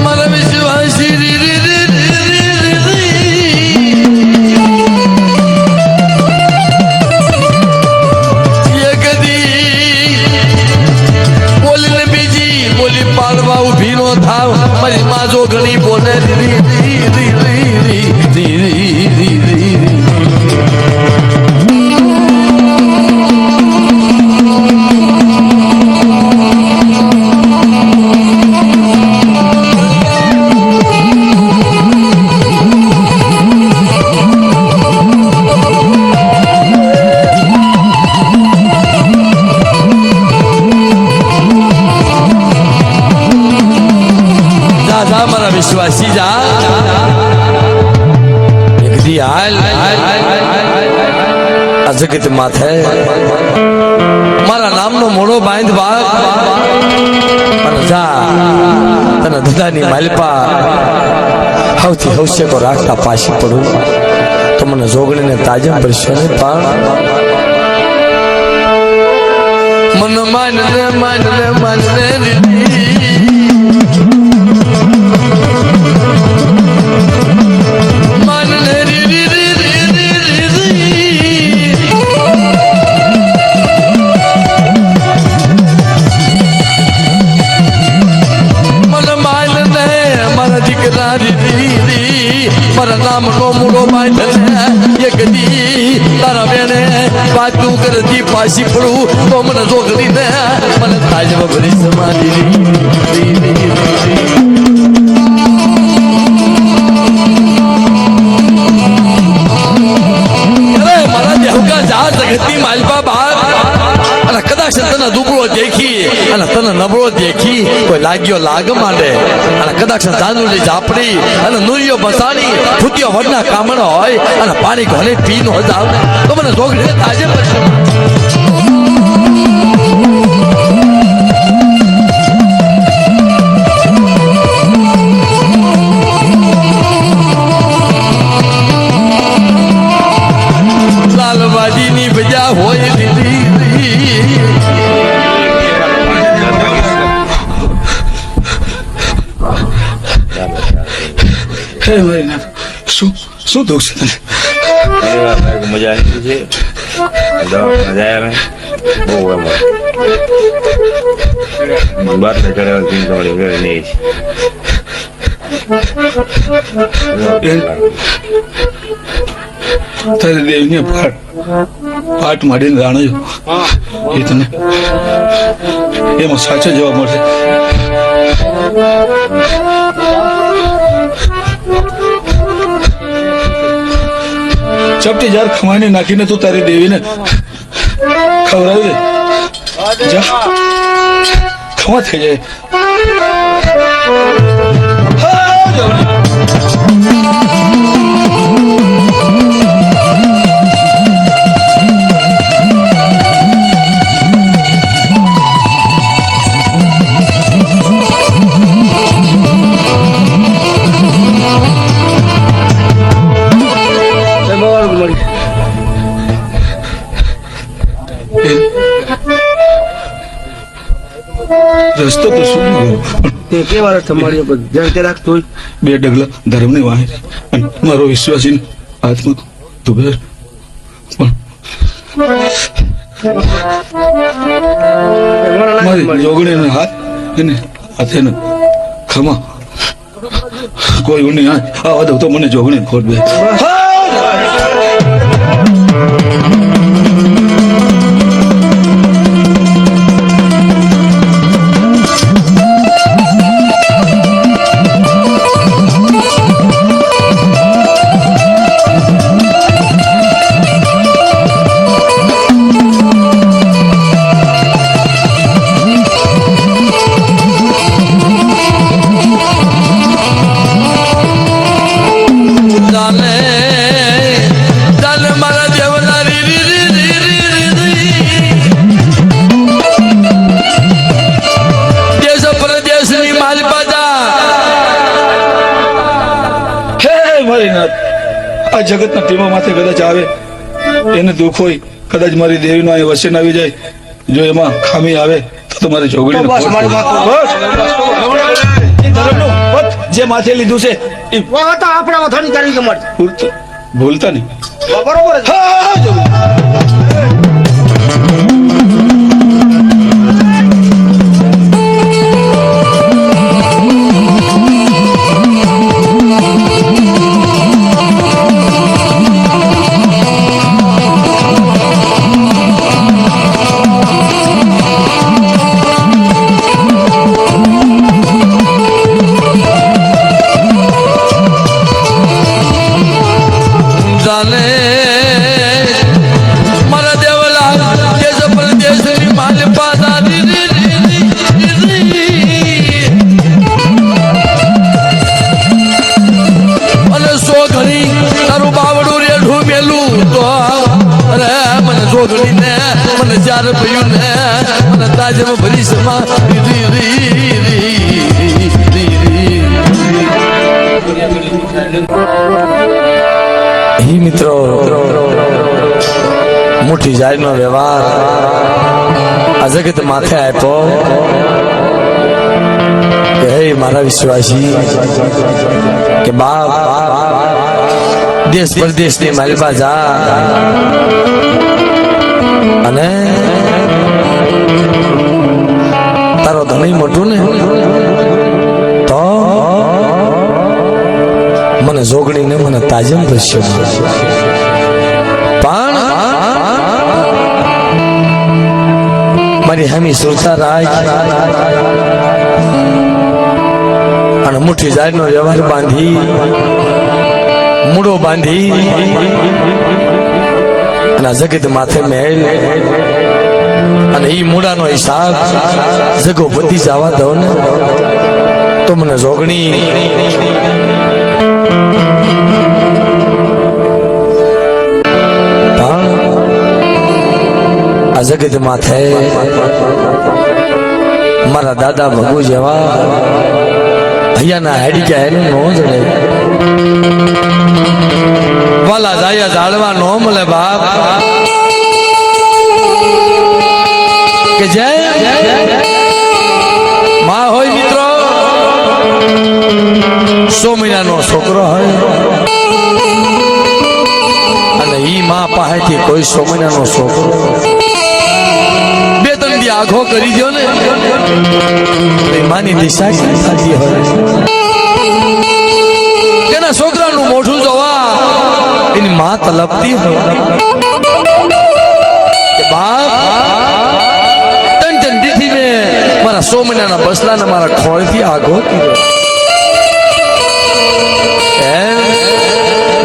મારા વિશ્વાસી બોલીને બીજી બોલી પાડવા ઉભી નો થાવ મારી માં જો ઘણી બોલે વિશ્વાસી જા એક દી હાલ આ જગત માથે મારા નામનો મોડો બાંધ બાપ અને જા તને ધંધાની માલપા સૌથી હવશ્યકો રાખતા પાછી પડું તો મને જોગણીને તાજમ ભરશો ને પણ મન માનને માનને માનને મારા નામ નો મૂળો બાંધ એક દી તારા બેને વાતું કરતી પાછી પડું તો મને જોગડી ને મને તાજમાં ભરી સમાધી મારા દેહકા જા જગતની માલપા બાપ અને કદાચ તને દુબળો દેખી અને તને નબળો દેખી કોઈ લાગ્યો લાગ માંડે અને કદાચ ચાંદુલી ઝાપડી અને નુરિયો બસાણી ફૂટ્યો વડના કામણો હોય અને પાણી ઘરે પી નો જાવ તો મને જોગડી તાજે લાલબાજીની બજા હોય દીદી શું દુઃખ છે મજા આવી છે મજા આવે બહુ બાર ચડવાની તમારી ઘરે નહીં તારે દેવને પાઠ માંડીને જાણ્યો એ તને એમાં સાચો જવાબ મળશે. ચપટી જાર ખમાઈને નાખીને તું તારી દેવીને ખવડાવી દે જા ખમા થઈ જાય. રસ્તો તો શું તે કેવા તમારી પર જણતે રાખતો હોય બે ડગલા ધર્મની વાહે અને મારો વિશ્વાસી હાથમાં તુબેર પણ મારી જોગણીનો હાથ એને હાથે ને ખમા કોઈ ઉની આવા દઉં તો મને જોગણી ખોટ બે આ જગતના ટીમા માથે કદાચ આવે એને દુઃખ હોય કદાચ મારી દેવીનો અહીં વચન આવી જાય જો એમાં ખામી આવે તો મારી જોગડી જે માથે લીધું છે એ વાહ તો આપણા વથાની તારી તમારી ભૂલતા નહીં. બરોબર જ. હા, જવું. જાને મારા દેવલા દેશ પરદેશની માલપા દાદી અને સો ઘણી તારું બાવડું રેઢું મેલું તો અરે મને સો ઘણી ને મને ચાર પયું ને મને તાજમાં ભરી સમા મિત્રો મોટી જાતનો વ્યવહાર આ જગત માથે આપ્યો કે હે મારા વિશ્વાસી કે બાપ દેશ પરદેશની માલપા જા અને તારો ધણી મોટું ને તો મને જોગણીને મને તાજમ દસ્યો પણ મારી હમી સુરતા રાજ અને મુઠ્ઠી જાતનો વ્યવહાર બાંધી મૂળો બાંધી અને જગત માથે મહેલ અને ઈ મૂળાનો હિસાબ જગો બધી જવા દો ને તો મને જોગણી આ જગત માથે મારા દાદા ભગુ જેવા ભૈયાના હેડી ગયા એને નો જડે વાલા જાયા જાળવા નો મળે બાપ કે જય માં હોય મિત્રો 100 મહિનાનો છોકરો હોય અને ઈ માં પાસેથી કોઈ 100 મહિનાનો છોકરો બે ત્રણ દી આખો કરી દો ને માની દિશા થતી હોય તેના છોકરાનું મોઢું જોવા એની માં તલપતી હોય કે બાપ ટન દીથી મેં મારા 100 મહિનાના બસલાને મારા ખોળથી આઘો કર્યો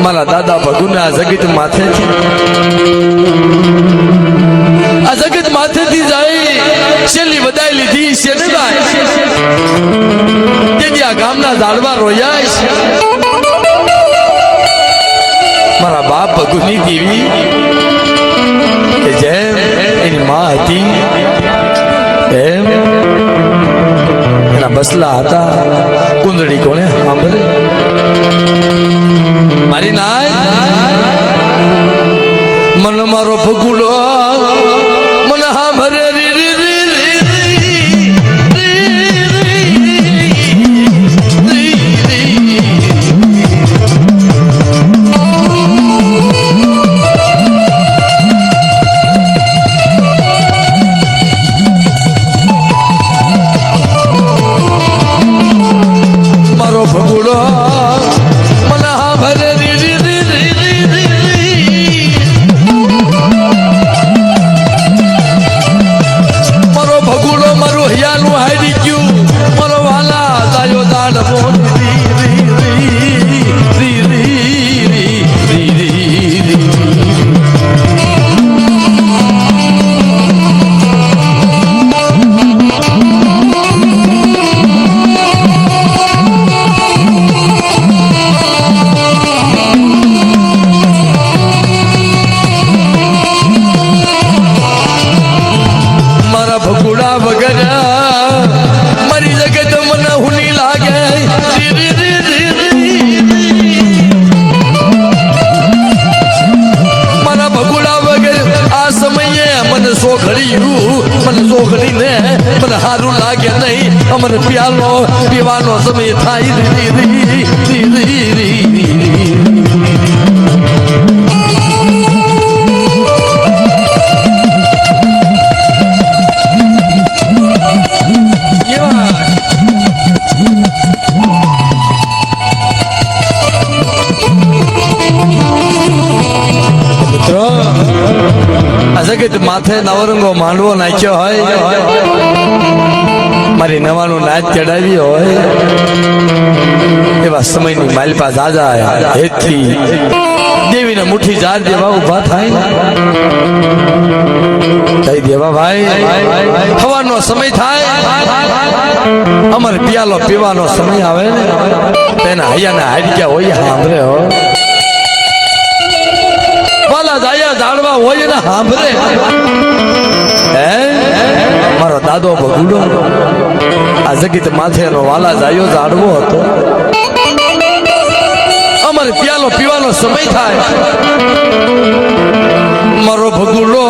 મારા દાદા ભગુને આ જગત માથેથી આ જગત માથેથી જાય છેલ્લી બધાઈ લીધી છે ને ભાઈ તેથી આ ગામના ઝાડવા રોયા છે મારા બાપ ભગુની દેવી કે જેમ એની માં હતી એમ એના બસલા હતા કુંદડી કોને સાંભળે મારી નાય મન મારો ભગુડો મને સાંભળે મારો ભગુડો મને સાંભળે મારો ભગુડો મારું હૈયાનું હાડી ગયું મારો વાલા તાયો દાડ મોન ભગુડા વગર મારી જગત મને હુની લાગે મારા ભગુડા વગર આ સમયે મને સોખડ્યું મને સોખડીને મને સારું લાગે નહીં અમને પ્યાલો પીવાનો સમય થાય રી રી રી રી રી રી. મિત્રો આ જગત માથે નવરંગો માંડવો નાખ્યો હોય મારી નવાનું નાચ ચડાવી હોય એવા સમયની માલપા દાદા હેતથી દેવીને મુઠ્ઠી જાર દેવા ઉભા થાય કઈ દેવા ભાઈ થવાનો સમય થાય અમારે પિયાલો પીવાનો સમય આવે ને તેના હૈયાના હાડક્યા હોય સાંભળે હો વાલા દાયા જાણવા હોય ને સાંભળે હે મારો દાદો બગુડો આ જગત માથેનો વાલા જાયો જાણવો હતો અમારે પ્યાલો પીવાનો સમય થાય મારો ભગુડો